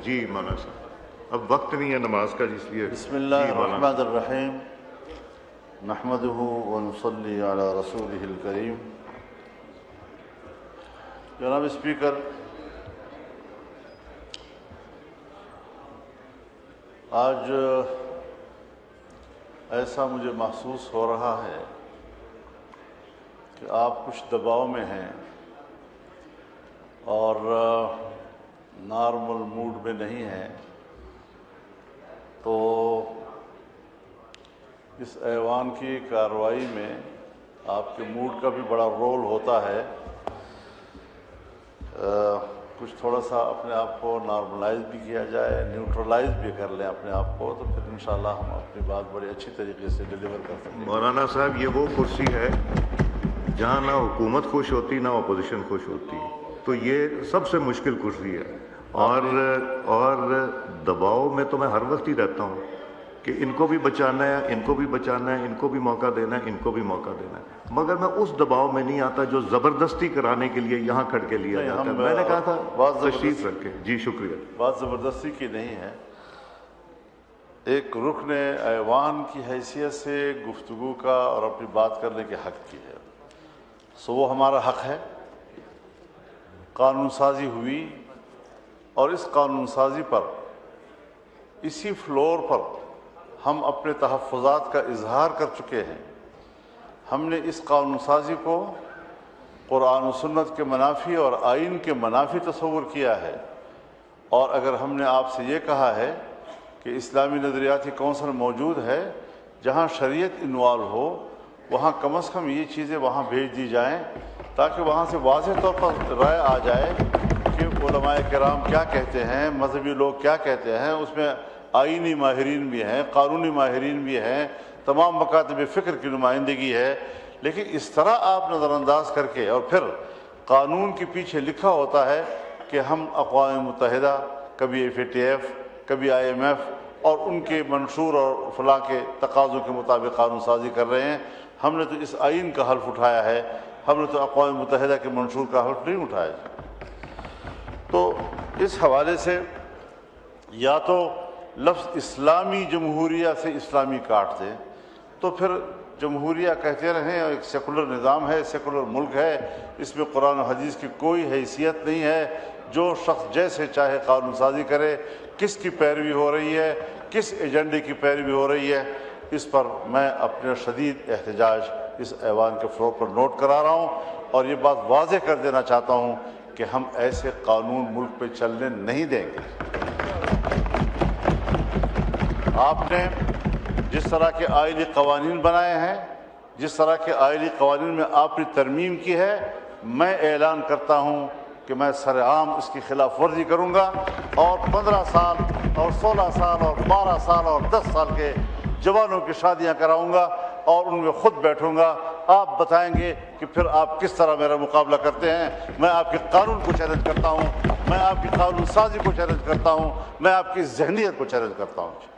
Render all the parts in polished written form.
جی مولانا صاحب اب وقت نہیں ہے نماز کا اس لیے بسم اللہ الرحمن الرحیم نحمدہ ونصلی علی رسولہ الکریم۔ جناب اسپیکر، آج ایسا مجھے محسوس ہو رہا ہے کہ آپ کچھ دباؤ میں ہیں اور نارمل موڈ میں نہیں ہیں، تو اس ایوان کی کارروائی میں آپ کے موڈ کا بھی بڑا رول ہوتا ہے۔ کچھ تھوڑا سا اپنے آپ کو نارملائز بھی کیا جائے، نیوٹرلائز بھی کر لیں اپنے آپ کو، تو پھر انشاءاللہ ہم اپنی بات بڑی اچھی طریقے سے ڈیلیور کر سکیں گے۔ مولانا صاحب یہ وہ کرسی ہے جہاں نہ حکومت خوش ہوتی نہ اپوزیشن خوش ہوتی، تو یہ سب سے مشکل کرسی ہے، اور دباؤ میں تو میں ہر وقت ہی رہتا ہوں کہ ان کو بھی بچانا ہے، ان کو بھی بچانا ہے، ان کو بھی موقع دینا ہے، ان کو بھی موقع دینا ہے، مگر میں اس دباؤ میں نہیں آتا جو زبردستی کرانے کے لیے یہاں کھڑ کے لیا جاتا ہے۔ میں نے کہا تھا تشریف رکھیں۔ جی شکریہ۔ بات زبردستی کی نہیں ہے، ایک رکن ایوان کی حیثیت سے گفتگو کا اور اپنی بات کرنے کے حق کی ہے، سو وہ ہمارا حق ہے۔ قانون سازی ہوئی اور اس قانون سازی پر اسی فلور پر ہم اپنے تحفظات کا اظہار کر چکے ہیں۔ ہم نے اس قانون سازی کو قرآن و سنت کے منافی اور آئین کے منافی تصور کیا ہے، اور اگر ہم نے آپ سے یہ کہا ہے کہ اسلامی نظریاتی کونسل موجود ہے جہاں شریعت انوالو ہو، وہاں کم از کم یہ چیزیں وہاں بھیج دی جائیں تاکہ وہاں سے واضح طور پر رائے آ جائے کہ علماء کرام کیا کہتے ہیں، مذہبی لوگ کیا کہتے ہیں۔ اس میں آئینی ماہرین بھی ہیں، قانونی ماہرین بھی ہیں، تمام مکاتب فکر کی نمائندگی ہے، لیکن اس طرح آپ نظر انداز کر کے اور پھر قانون کے پیچھے لکھا ہوتا ہے کہ ہم اقوام متحدہ، کبھی FATF، کبھی IMF اور ان کے منشور اور فلاں کے تقاضوں کے مطابق قانون سازی کر رہے ہیں۔ ہم نے تو اس آئین کا حلف اٹھایا ہے، ہم نے تو اقوام متحدہ کے منشور کا حلف نہیں اٹھایا۔ تو اس حوالے سے یا تو لفظ اسلامی جمہوریہ سے اسلامی کاٹ دیں، تو پھر جمہوریہ کہتے رہیں، اور ایک سیکولر نظام ہے، سیکولر ملک ہے، اس میں قرآن و حدیث کی کوئی حیثیت نہیں ہے۔ جو شخص جیسے چاہے قانون سازی کرے، کس کی پیروی ہو رہی ہے، کس ایجنڈے کی پیروی ہو رہی ہے، اس پر میں اپنے شدید احتجاج اس ایوان کے فلور پر نوٹ کرا رہا ہوں، اور یہ بات واضح کر دینا چاہتا ہوں کہ ہم ایسے قانون ملک پہ چلنے نہیں دیں گے۔ آپ نے جس طرح کے آئینی قوانین بنائے ہیں، جس طرح کے آئینی قوانین میں آپ نے ترمیم کی ہے، میں اعلان کرتا ہوں کہ میں سرعام اس کی خلاف ورزی کروں گا، اور 15 سال اور 16 سال اور 12 سال اور 10 سال کے جوانوں کی شادیاں کراؤں گا اور ان میں خود بیٹھوں گا۔ آپ بتائیں گے کہ پھر آپ کس طرح میرا مقابلہ کرتے ہیں۔ میں آپ کے قانون کو چیلنج کرتا ہوں، میں آپ کی قانون سازی کو چیلنج کرتا ہوں، میں آپ کی ذہنیت کو چیلنج کرتا ہوں۔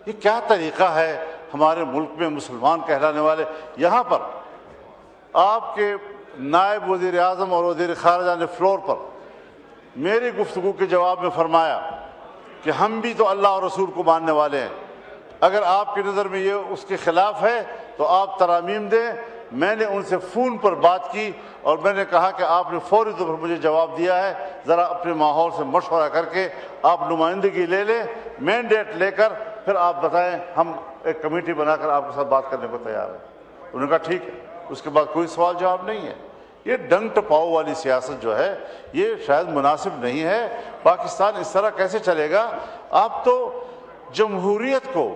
یہ کیا طریقہ ہے ہمارے ملک میں مسلمان کہلانے والے؟ یہاں پر آپ کے نائب وزیر اعظم اور وزیر خارجہ نے فلور پر میری گفتگو کے جواب میں فرمایا کہ ہم بھی تو اللہ اور رسول کو ماننے والے ہیں، اگر آپ کی نظر میں یہ اس کے خلاف ہے تو آپ ترامیم دیں۔ میں نے ان سے فون پر بات کی اور میں نے کہا کہ آپ نے فوری طور پر مجھے جواب دیا ہے، ذرا اپنے ماحول سے مشورہ کر کے آپ نمائندگی لے لیں، مینڈیٹ لے کر پھر آپ بتائیں، ہم ایک کمیٹی بنا کر آپ کے ساتھ بات کرنے کو تیار ہیں۔ انہوں نے کہا ٹھیک ہے۔ اس کے بعد کوئی سوال جواب نہیں ہے۔ یہ ڈنگ ٹپاؤ والی سیاست جو ہے یہ شاید مناسب نہیں ہے۔ پاکستان اس طرح کیسے چلے گا؟ آپ تو جمہوریت کو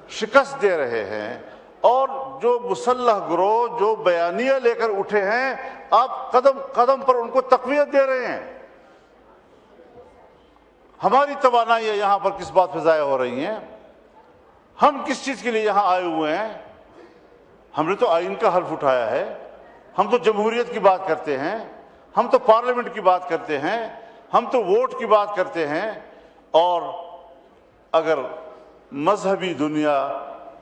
شکست دے رہے ہیں، اور جو مسلح گروہ جو بیانیہ لے کر اٹھے ہیں، آپ قدم قدم پر ان کو تقویت دے رہے ہیں۔ ہماری توانائیاں یہاں پر کس بات پہ ضائع ہو رہی ہیں؟ ہم کس چیز کے لیے یہاں آئے ہوئے ہیں؟ ہم نے تو آئین کا حلف اٹھایا ہے، ہم تو جمہوریت کی بات کرتے ہیں، ہم تو پارلیمنٹ کی بات کرتے ہیں، ہم تو ووٹ کی بات کرتے ہیں۔ اور اگر مذہبی دنیا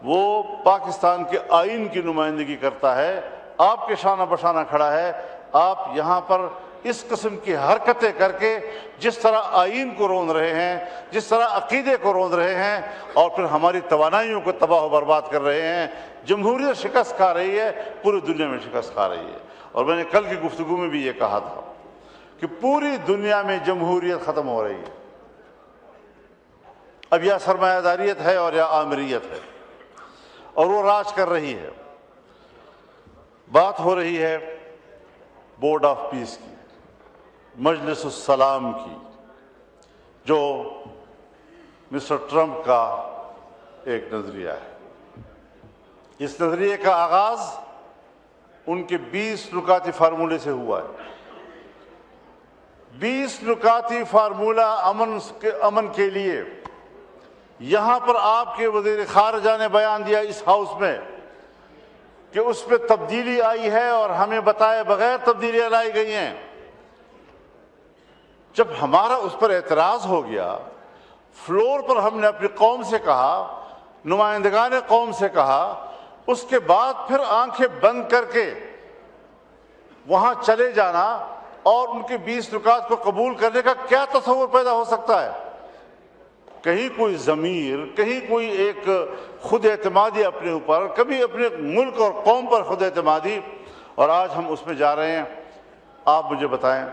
وہ پاکستان کے آئین کی نمائندگی کرتا ہے، آپ کے شانہ بشانہ کھڑا ہے، آپ یہاں پر اس قسم کی حرکتیں کر کے جس طرح آئین کو روند رہے ہیں، جس طرح عقیدے کو روند رہے ہیں، اور پھر ہماری توانائیوں کو تباہ و برباد کر رہے ہیں. جمہوریت شکست کھا رہی ہے، پوری دنیا میں شکست کھا رہی ہے. اور میں نے کل کی گفتگو میں بھی یہ کہا تھا کہ پوری دنیا میں جمہوریت ختم ہو رہی ہے. اب یا سرمایہ داریت ہے اور یا آمریت ہے، اور وہ راج کر رہی ہے. بات ہو رہی ہے بورڈ آف پیس کی، مجلس السلام کی، جو مسٹر ٹرمپ کا ایک نظریہ ہے. اس نظریے کا آغاز ان کے 20 نکاتی فارمولے سے ہوا ہے. 20 نکاتی فارمولہ امن کے لیے. یہاں پر آپ کے وزیر خارجہ نے بیان دیا اس ہاؤس میں کہ اس پہ تبدیلی آئی ہے اور ہمیں بتائے بغیر تبدیلیاں لائی گئی ہیں. جب ہمارا اس پر اعتراض ہو گیا، فلور پر ہم نے اپنی قوم سے کہا، نمائندگان قوم سے کہا، اس کے بعد پھر آنکھیں بند کر کے وہاں چلے جانا اور ان کے 20 نکات کو قبول کرنے کا کیا تصور پیدا ہو سکتا ہے؟ کہیں کوئی ضمیر، کہیں کوئی ایک خود اعتمادی اپنے اوپر، کبھی اپنے ملک اور قوم پر خود اعتمادی، اور آج ہم اس میں جا رہے ہیں. آپ مجھے بتائیں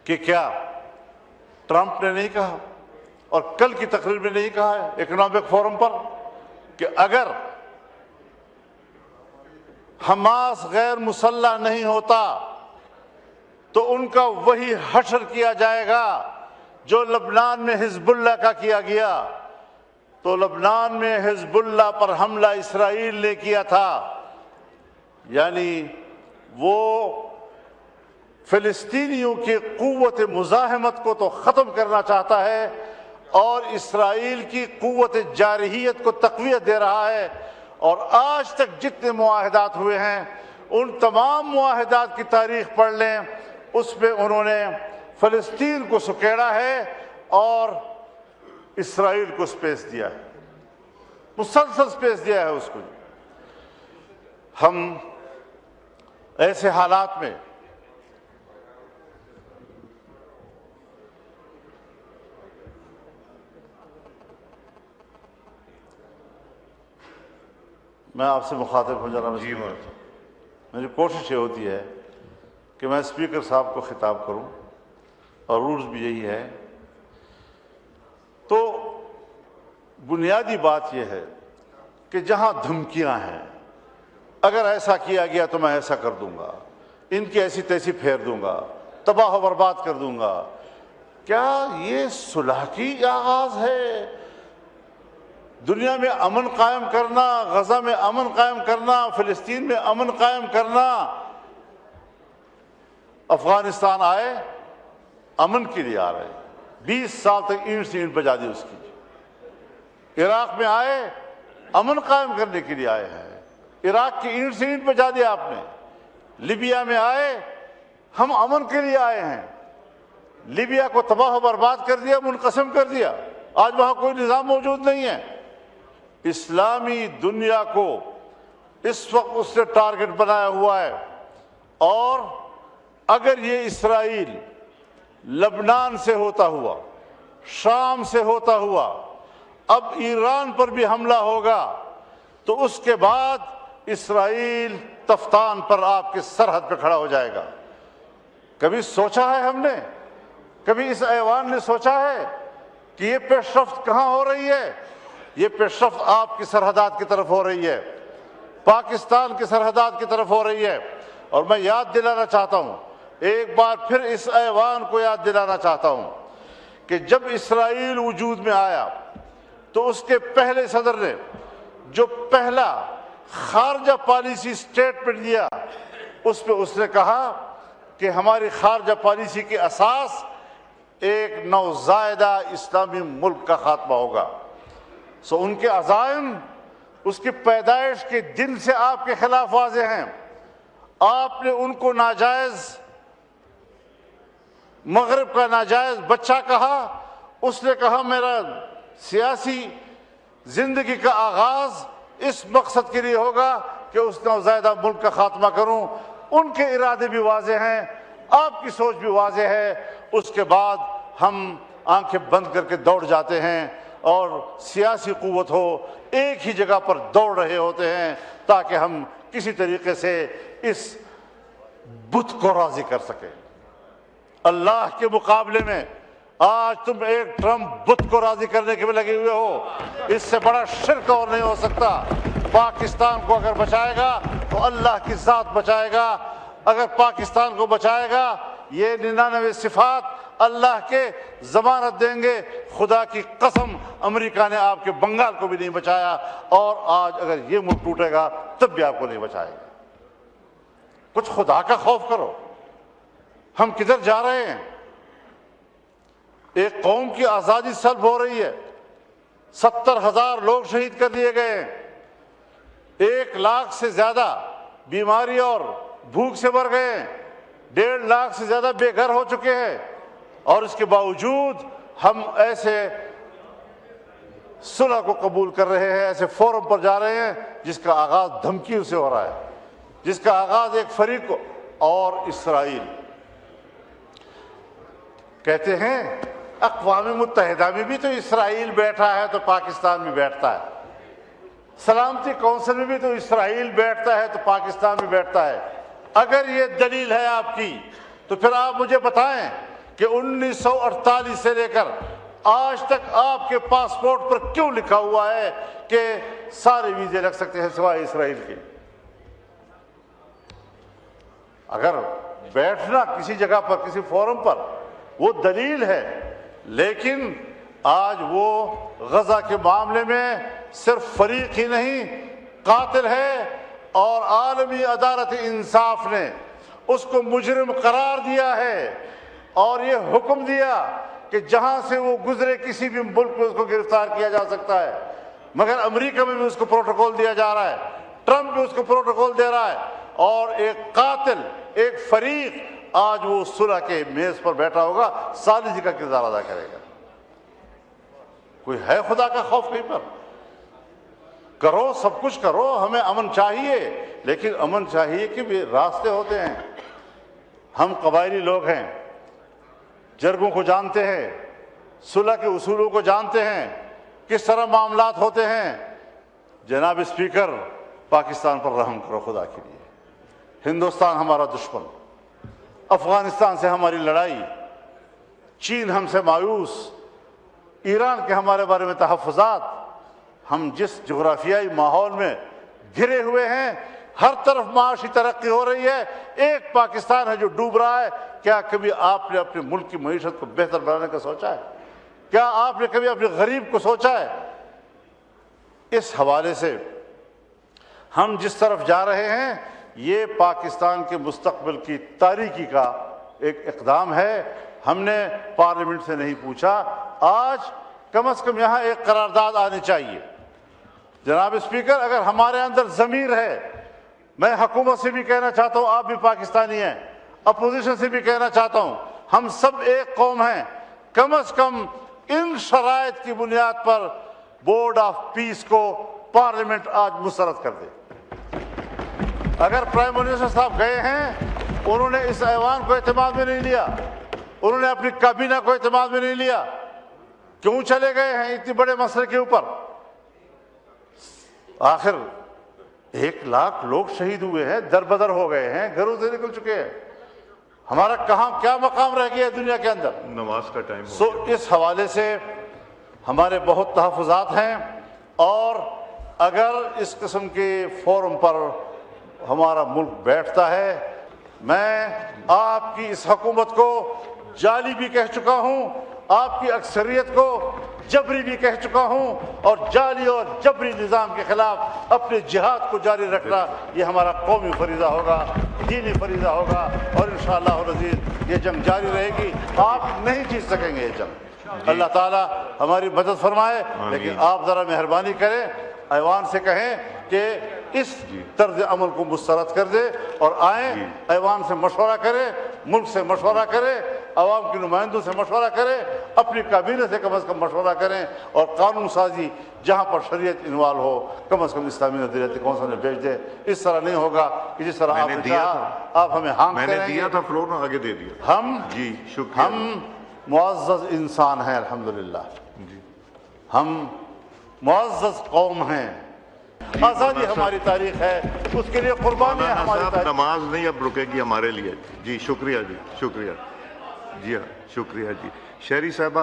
کہ کیا ٹرمپ نے نہیں کہا اور کل کی تقریر میں نہیں کہا ہے اکنامک فورم پر کہ اگر حماس غیر مسلح نہیں ہوتا تو ان کا وہی حشر کیا جائے گا جو لبنان میں حزب اللہ کا کیا گیا؟ تو لبنان میں حزب اللہ پر حملہ اسرائیل نے کیا تھا، یعنی وہ فلسطینیوں کی قوت مزاحمت کو تو ختم کرنا چاہتا ہے اور اسرائیل کی قوت جارحیت کو تقویت دے رہا ہے. اور آج تک جتنے معاہدات ہوئے ہیں ان تمام معاہدات کی تاریخ پڑھ لیں، اس میں انہوں نے فلسطین کو سکیڑا ہے اور اسرائیل کو سپیس دیا ہے، مسلسل سپیس دیا ہے اس کو. ہم ایسے حالات میں میں آپ سے مخاطب ہو جانا میری کوشش یہ ہوتی ہے کہ میں اسپیکر صاحب کو خطاب کروں اور رولز بھی یہی ہے. تو بنیادی بات یہ ہے کہ جہاں دھمکیاں ہیں، اگر ایسا کیا گیا تو میں ایسا کر دوں گا، ان کی ایسی تیسی پھیر دوں گا، تباہ و برباد کر دوں گا، کیا یہ صلح کی آغاز ہے؟ دنیا میں امن قائم کرنا، غزہ میں امن قائم کرنا، فلسطین میں امن قائم کرنا. افغانستان آئے امن کے لیے آ رہے، 20 سال تک اینٹ سے اینٹ بجا دی اس کی. عراق میں آئے امن قائم کرنے کے لیے آئے ہیں، عراق کی اینٹ سے اینٹ بجا دیا آپ نے. لیبیا میں آئے ہم امن کے لیے آئے ہیں، لیبیا کو تباہ و برباد کر دیا، منقسم کر دیا، آج وہاں کوئی نظام موجود نہیں ہے. اسلامی دنیا کو اس وقت اس نے ٹارگٹ بنایا ہوا ہے. اور اگر یہ اسرائیل لبنان سے ہوتا ہوا، شام سے ہوتا ہوا، اب ایران پر بھی حملہ ہوگا تو اس کے بعد اسرائیل تفتان پر آپ کے سرحد پہ کھڑا ہو جائے گا. کبھی سوچا ہے ہم نے، کبھی اس ایوان نے سوچا ہے کہ یہ پیش رفت کہاں ہو رہی ہے؟ یہ پیش رفت آپ کی سرحدات کی طرف ہو رہی ہے، پاکستان کی سرحدات کی طرف ہو رہی ہے. اور میں یاد دلانا چاہتا ہوں، ایک بار پھر اس ایوان کو یاد دلانا چاہتا ہوں کہ جب اسرائیل وجود میں آیا تو اس کے پہلے صدر نے جو پہلا خارجہ پالیسی اسٹیٹمنٹ دیا، اس پہ اس نے کہا کہ ہماری خارجہ پالیسی کی اساس ایک نوزائیدہ اسلامی ملک کا خاتمہ ہوگا. ان کے عزائم اس کی پیدائش کے دن سے آپ کے خلاف واضح ہیں. آپ نے ان کو ناجائز، مغرب کا ناجائز بچہ کہا. اس نے کہا میرا سیاسی زندگی کا آغاز اس مقصد کے لیے ہوگا کہ اس نوزائیدہ ملک کا خاتمہ کروں. ان کے ارادے بھی واضح ہیں. آپ کی سوچ بھی واضح ہے، اس کے بعد ہم آنکھیں بند کر کے دوڑ جاتے ہیں اور سیاسی قوت ہو ایک ہی جگہ پر دوڑ رہے ہوتے ہیں تاکہ ہم کسی طریقے سے اس بت کو راضی کر سکیں۔ اللہ کے مقابلے میں آج تم ایک ٹرمپ بت کو راضی کرنے کے میں لگے ہوئے ہو، اس سے بڑا شرک اور نہیں ہو سکتا۔ پاکستان کو اگر بچائے گا تو اللہ کی ذات بچائے گا، اگر پاکستان کو بچائے گا یہ 99 صفات اللہ کے ضمانت دیں گے۔ خدا کی قسم امریکہ نے آپ کے بنگال کو بھی نہیں بچایا، اور آج اگر یہ ملک ٹوٹے گا تب بھی آپ کو نہیں بچائے گا۔ کچھ خدا کا خوف کرو، ہم کدھر جا رہے ہیں؟ ایک قوم کی آزادی سلب ہو رہی ہے، 70,000 لوگ شہید کر دیے گئے ہیں، 1 لاکھ سے زیادہ بیماری اور بھوک سے مر گئے ہیں، 1.5 لاکھ سے زیادہ بے گھر ہو چکے ہیں، اور اس کے باوجود ہم ایسے صلح کو قبول کر رہے ہیں، ایسے فورم پر جا رہے ہیں جس کا آغاز دھمکیوں سے ہو رہا ہے، جس کا آغاز ایک فریق کو۔ اور اسرائیل کہتے ہیں اقوام متحدہ میں بھی تو اسرائیل بیٹھا ہے تو پاکستان بھی بیٹھتا ہے، سلامتی کونسل میں بھی تو اسرائیل بیٹھتا ہے تو پاکستان بھی بیٹھتا ہے۔ اگر یہ دلیل ہے آپ کی تو پھر آپ مجھے بتائیں کہ 1948 سے لے کر آج تک آپ کے پاسپورٹ پر کیوں لکھا ہوا ہے کہ سارے ویزے لگ سکتے ہیں سوائے اسرائیل کے؟ اگر بیٹھنا کسی جگہ پر کسی فورم پر وہ دلیل ہے، لیکن آج وہ غزہ کے معاملے میں صرف فریق ہی نہیں قاتل ہے، اور عالمی عدالت انصاف نے اس کو مجرم قرار دیا ہے اور یہ حکم دیا کہ جہاں سے وہ گزرے کسی بھی ملک میں اس کو گرفتار کیا جا سکتا ہے۔ مگر امریکہ میں بھی اس کو پروٹوکول دیا جا رہا ہے، ٹرمپ بھی اس کو پروٹوکول دے رہا ہے، اور ایک قاتل ایک فریق آج وہ صلح کے میز پر بیٹھا ہوگا، ثالثی کا کردار ادا کرے گا۔ کوئی ہے خدا کا خوف کہیں پر؟ کرو، سب کچھ کرو، ہمیں امن چاہیے، لیکن امن چاہیے کہ بھی راستے ہوتے ہیں۔ ہم قبائلی لوگ ہیں، جرگوں کو جانتے ہیں، صلح کے اصولوں کو جانتے ہیں، کس طرح معاملات ہوتے ہیں۔ جناب اسپیکر، پاکستان پر رحم کرو خدا کے لیے۔ ہندوستان ہمارا دشمن، افغانستان سے ہماری لڑائی، چین ہم سے مایوس، ایران کے ہمارے بارے میں تحفظات، ہم جس جغرافیائی ماحول میں گھرے ہوئے ہیں، ہر طرف معاشی ترقی ہو رہی ہے، ایک پاکستان ہے جو ڈوب رہا ہے۔ کیا کبھی آپ نے اپنے ملک کی معیشت کو بہتر بنانے کا سوچا ہے؟ کیا آپ نے کبھی اپنے غریب کو سوچا ہے؟ اس حوالے سے ہم جس طرف جا رہے ہیں یہ پاکستان کے مستقبل کی تاریکی کا ایک اقدام ہے۔ ہم نے پارلیمنٹ سے نہیں پوچھا، آج کم از کم یہاں ایک قرارداد آنی چاہیے۔ جناب اسپیکر، اگر ہمارے اندر ضمیر ہے، میں حکومت سے بھی کہنا چاہتا ہوں، آپ بھی پاکستانی ہیں، اپوزیشن سے بھی کہنا چاہتا ہوں، ہم سب ایک قوم ہیں، کم از کم ان شرائط کی بنیاد پر بورڈ آف پیس کو پارلیمنٹ آج مسترد کر دے۔ اگر پرائم منسٹر صاحب گئے ہیں، انہوں نے اس ایوان کو اعتماد میں نہیں لیا، انہوں نے اپنی کابینہ کو اعتماد میں نہیں لیا، کیوں چلے گئے ہیں اتنے بڑے مسئلے کے اوپر؟ آخر 1 لاکھ لوگ شہید ہوئے ہیں، در بدر ہو گئے ہیں، گھروں سے نکل چکے ہیں، ہمارا کہاں کیا مقام رہ گیا ہے دنیا کے اندر؟ نماز کا ٹائم ہو گیا۔ اس حوالے سے ہمارے بہت تحفظات ہیں، اور اگر اس قسم کے فورم پر ہمارا ملک بیٹھتا ہے، میں آپ کی اس حکومت کو جعلی بھی کہہ چکا ہوں، آپ کی اکثریت کو جبری بھی کہہ چکا ہوں، اور جعلی اور جبری نظام کے خلاف اپنے جہاد کو جاری رکھنا یہ ہمارا قومی فریضہ ہوگا، دینی فریضہ ہوگا، اور انشاءاللہ العزیز یہ جنگ جاری رہے گی۔ آپ نہیں جیت سکیں گے یہ جنگ، اللہ تعالیٰ ہماری مدد فرمائے، لیکن آپ ذرا مہربانی کریں، ایوان سے کہیں کہ اس طرز عمل کو مسترد کر دے، اور آئیں ایوان سے مشورہ کریں، ملک سے مشورہ کریں، عوام کے نمائندوں سے مشورہ کریں، اپنی کابینہ سے کم از کم مشورہ کریں، اور قانون سازی جہاں پر شریعت انوالو ہو کم از کم اسلامی نظریاتی کونسل میں بھیج دیں۔ اس طرح نہیں ہوگا کہ جس طرح آپ نے کہا آپ ہمیں ہانگ میں نے کریں گے۔ دیا تھا فلور میں، آگے دے دیا۔ ہم جی شکریہ۔ ہم معزز انسان ہیں الحمدللہ، جی ہم معزز قوم ہیں، آزادی ہماری تاریخ ہے، اس کے لیے قربانیاں مولانا ہماری صاحب تاریخ۔ نماز نہیں اب رکے گی ہمارے لیے۔ جی شکریہ، جی شکریہ، جی ہاں شکریہ جی۔ شہری صاحبہ